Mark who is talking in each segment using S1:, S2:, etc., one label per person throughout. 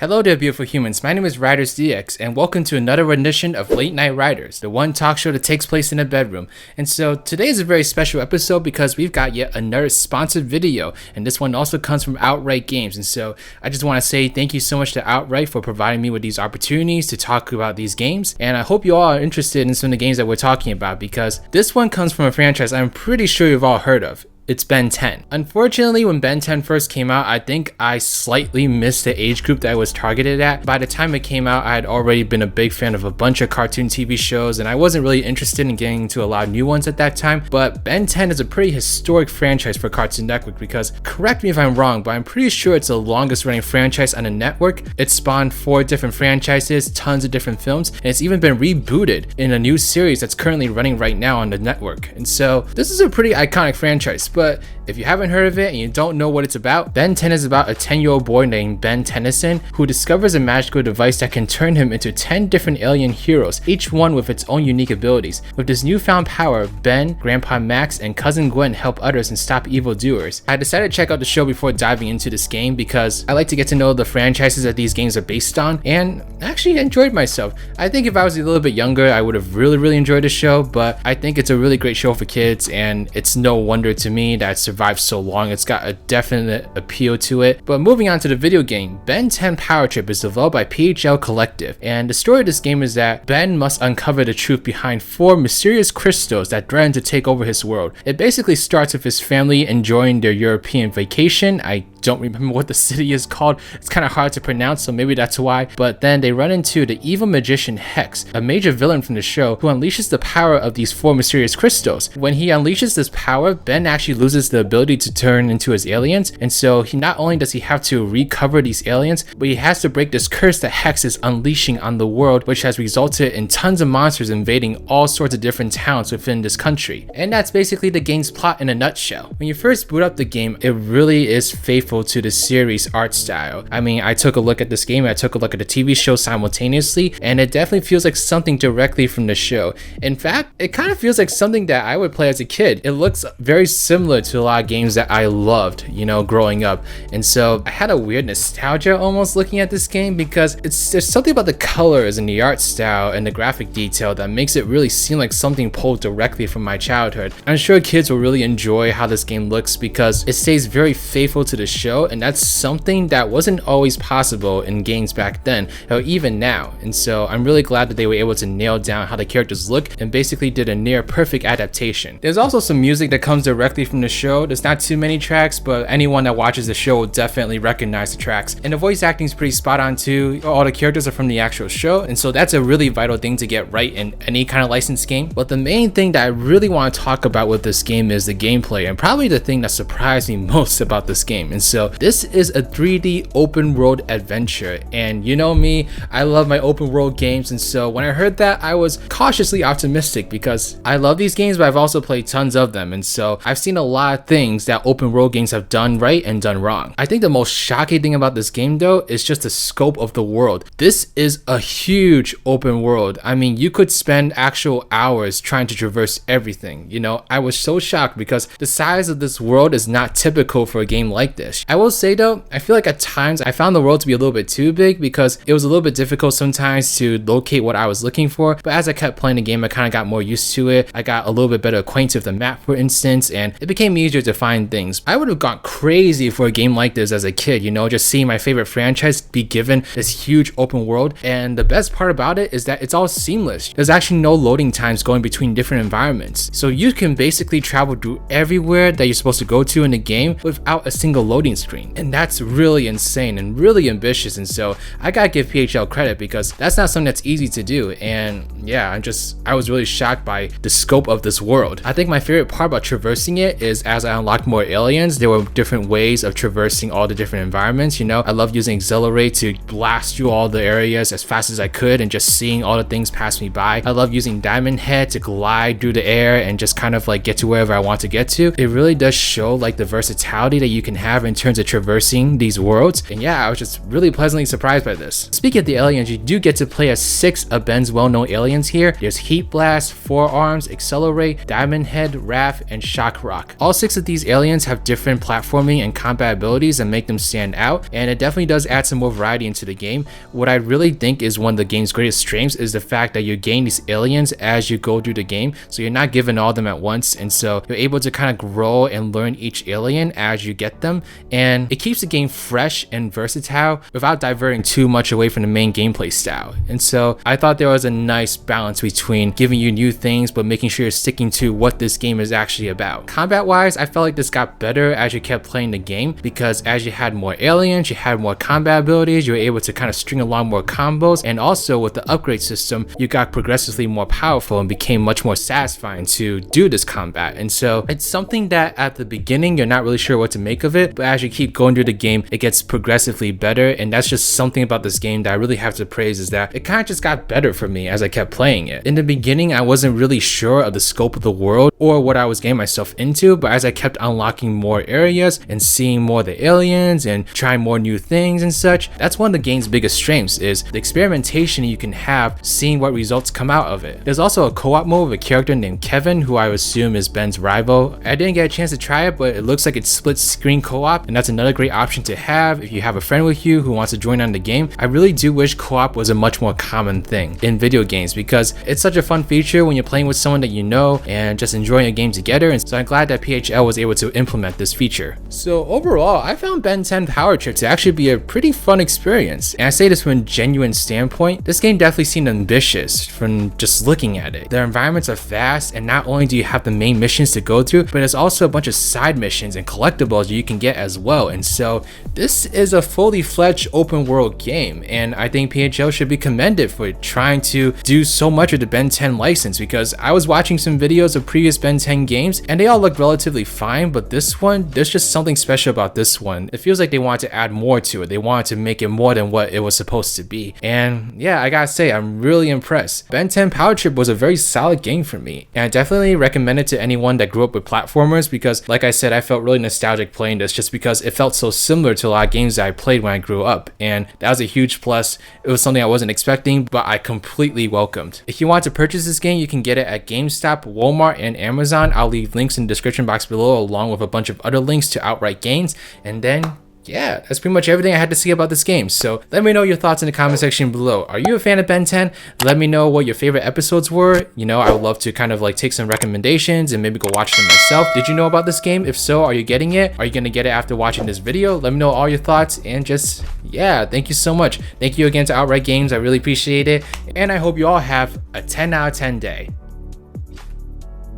S1: Hello there, beautiful humans. My name is RidersDX, and welcome to another rendition of Late Night Riders, the one talk show that takes place in a bedroom. And so today is a very special episode because we've got yet another sponsored video, and this one also comes from Outright Games. And so I just want to say thank you so much to Outright for providing me with these opportunities to talk about these games. And I hope you all are interested in some of the games that we're talking about, because this one comes from a franchise I'm pretty sure you've all heard of. It's Ben 10. Unfortunately, when Ben 10 first came out, I think I slightly missed the age group that it was targeted at. By the time it came out, I had already been a big fan of a bunch of cartoon TV shows, and I wasn't really interested in getting into a lot of new ones at that time. But Ben 10 is a pretty historic franchise for Cartoon Network because, correct me if I'm wrong, but I'm pretty sure it's the longest running franchise on the network. It spawned 4 different franchises, tons of different films, and it's even been rebooted in a new series that's currently running right now on the network. And so this is a pretty iconic franchise. But if you haven't heard of it and you don't know what it's about, Ben 10 is about a 10-year-old boy named Ben Tennyson who discovers a magical device that can turn him into 10 different alien heroes, each one with its own unique abilities. With this newfound power, Ben, Grandpa Max, and cousin Gwen help others and stop evildoers. I decided to check out the show before diving into this game because I like to get to know the franchises that these games are based on, and actually enjoyed myself. I think if I was a little bit younger, I would have really enjoyed the show, but I think it's a really great show for kids, and it's no wonder to me that it survived so long. It's got a definite appeal to it. But moving on to the video game, Ben 10 Power Trip is developed by PHL Collective, and the story of this game is that Ben must uncover the truth behind 4 mysterious crystals that threaten to take over his world. It basically starts with his family enjoying their European vacation. I don't remember what the city is called. It's kind of hard to pronounce, so maybe that's why. But then they run into the evil magician Hex, a major villain from the show, who unleashes the power of these 4 mysterious crystals. When he unleashes this power, Ben actually loses the ability to turn into his aliens, and so he not only does he have to recover these aliens, but he has to break this curse that Hex is unleashing on the world, which has resulted in tons of monsters invading all sorts of different towns within this country. And that's basically the game's plot in a nutshell. When you first boot up the game, it really is faithful to the series art style. I mean, I took a look at this game, I took a look at the TV show simultaneously, and it definitely feels like something directly from the show. In fact, it kind of feels like something that I would play as a kid. It looks very similar to a lot of games that I loved, growing up. And so I had a weird nostalgia almost looking at this game because there's something about the colors and the art style and the graphic detail that makes it really seem like something pulled directly from my childhood. I'm sure kids will really enjoy how this game looks because it stays very faithful to the show, and that's something that wasn't always possible in games back then or even now. And so I'm really glad that they were able to nail down how the characters look and basically did a near perfect adaptation. There's also some music that comes directly from the show. There's not too many tracks, but anyone that watches the show will definitely recognize the tracks. And the voice acting is pretty spot on too. All the characters are from the actual show, and so that's a really vital thing to get right in any kind of licensed game. But the main thing that I really want to talk about with this game is the gameplay, and probably the thing that surprised me most about this game. And so this is a 3D open world adventure, and you know me, I love my open world games, and so when I heard that, I was cautiously optimistic because I love these games, but I've also played tons of them, and so I've seen a lot of things that open world games have done right and done wrong. I think the most shocking thing about this game though is just the scope of the world. This is a huge open world. I mean, you could spend actual hours trying to traverse everything. I was so shocked because the size of this world is not typical for a game like this. I will say though, I feel like at times I found the world to be a little bit too big because it was a little bit difficult sometimes to locate what I was looking for. But as I kept playing the game, I kind of got more used to it. I got a little bit better acquainted with the map, for instance, and it became easier to find things. I would have gone crazy for a game like this as a kid, just seeing my favorite franchise be given this huge open world. And the best part about it is that it's all seamless. There's actually no loading times going between different environments. So you can basically travel through everywhere that you're supposed to go to in the game without a single loading screen. And that's really insane and really ambitious, and so I gotta give PHL credit because that's not something that's easy to do. And yeah, I was really shocked by the scope of this world. I think my favorite part about traversing it is as I unlocked more aliens, there were different ways of traversing all the different environments. I love using Accelerate to blast through all the areas as fast as I could and just seeing all the things pass me by. I love using Diamond Head to glide through the air and just kind of like get to wherever I want to get to. It really does show like the versatility that you can have in terms of traversing these worlds. And yeah, I was just really pleasantly surprised by this. Speaking of the aliens, you do get to play as 6 of Ben's well-known aliens here. There's Heat Blast, Forearms, Accelerate, Diamond Head, Wrath, and Shock Rock. rock. All 6 of these aliens have different platforming and combat abilities that make them stand out, and it definitely does add some more variety into the game. What I really think is one of the game's greatest strengths is the fact that you gain these aliens as you go through the game, so you're not given all of them at once, and so you're able to kind of grow and learn each alien as you get them, and it keeps the game fresh and versatile without diverting too much away from the main gameplay style. And so I thought there was a nice balance between giving you new things but making sure you're sticking to what this game is actually about. Combat wise, I felt like this got better as you kept playing the game, because as you had more aliens, you had more combat abilities, you were able to kind of string along more combos, and also with the upgrade system, you got progressively more powerful and became much more satisfying to do this combat. And so it's something that at the beginning you're not really sure what to make of it, but as you keep going through the game, it gets progressively better, and that's just something about this game that I really have to praise, is that it kind of just got better for me as I kept playing it. In the beginning, I wasn't really sure of the scope of the world or what I was getting myself into, but as I kept unlocking more areas and seeing more of the aliens and trying more new things and such, that's one of the game's biggest strengths, is the experimentation you can have seeing what results come out of it. There's also a co-op mode with a character named Kevin, who I assume is Ben's rival. I didn't get a chance to try it, but it looks like it's split screen co-op, and that's another great option to have if you have a friend with you who wants to join on the game. I really do wish co-op was a much more common thing in video games, because it's such a fun feature when you're playing with someone that you know and just enjoying a game together, and so I'm glad that PHL was able to implement this feature. So overall, I found Ben 10 Power Trip to actually be a pretty fun experience, and I say this from a genuine standpoint. This game definitely seemed ambitious from just looking at it. The environments are vast, and not only do you have the main missions to go through, but there's also a bunch of side missions and collectibles you can get as well. And so this is a fully fledged open world game, and I think PHL should be commended for trying to do so much with the Ben 10 license, because I was watching some videos of previous Ben 10 games and they all look relatively fine, but this one, there's just something special about this one. It feels like they wanted to add more to it. They wanted to make it more than what it was supposed to be. And yeah, I gotta say, I'm really impressed. Ben 10 Power Trip was a very solid game for me, and I definitely recommend it to anyone that grew up with platformers, because like I said, I felt really nostalgic playing this just because it felt so similar to a lot of games that I played when I grew up, and that was a huge plus. It was something I wasn't expecting, but I completely welcomed. If you want to purchase this game, you can get it at GameStop, Walmart, and Amazon. I'll leave links in the description box below, along with a bunch of other links to outright gains. And then yeah, that's pretty much everything I had to say about this game. So let me know your thoughts in the comment section below. Are you a fan of Ben 10? Let me know what your favorite episodes were. You know, I would love to kind of like take some recommendations and maybe go watch them myself. Did you know about this game? If so, are you getting it? Are you gonna get it after watching this video? Let me know all your thoughts, and just, yeah, thank you so much. Thank you again to Outright Games. I really appreciate it. And I hope you all have a 10 out of 10 day.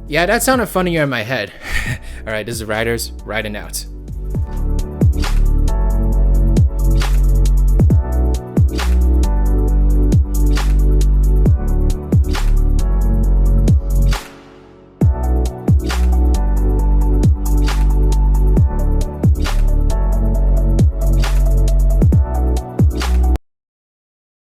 S1: Yeah, that sounded funnier in my head. All right, this is Riders, riding out.